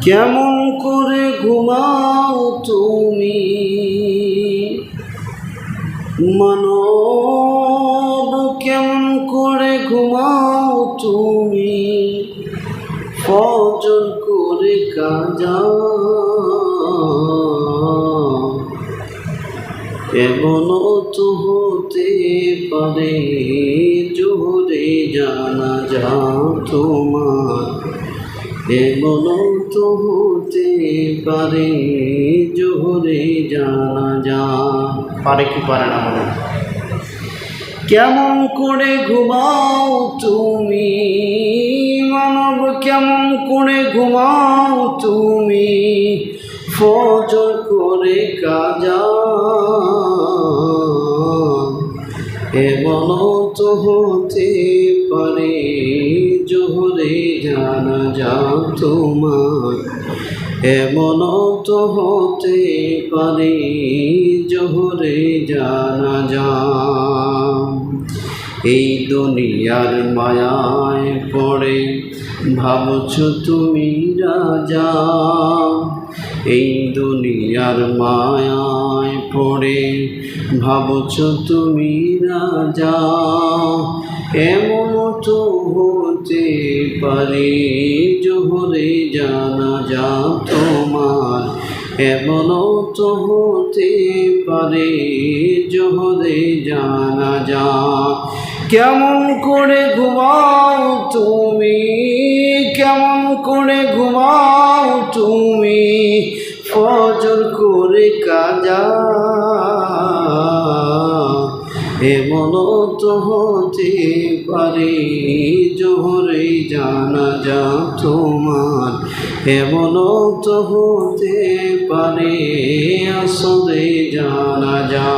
কেমন করে ঘুমাও তুমি মানব, কেমন করে ঘুমাও তুমি ফজর করে কাজা। এমনও তো হতে পারে জোহরে জানাজা তোমার, এমনও তো হতে পারে জোহরে জানাজা। পারে কি পারে না বলে? কেমন করে ঘুমাও তুমি মানব, কেমন করে ঘুমাও তুমি ফজর করে কাজা। এমনও তো হতে পারে জোহরে জানাজা তোমার, এমনও তো হতে পারে জোহরে জানাজা। এই দুনিয়ার মায়ায় পড়ে ভাবছো তুমি রাজা, এই দুনিয়ার মায়ায় পড়ে ভাবছো তুমি রাজা। এমন তো হতে পারে জোহরে জানাজা তোমার, এমনও তো হতে পারে জোহরে জানাজা। কেমন করে ঘুমাও তুমি, কেমন করে ঘুমাও তুমি ফজর করে কাজা। এমনও তো হতে পারে জোহরে জানাজা তোমার, এমনও তো হতে পারে আসরে জানাজা।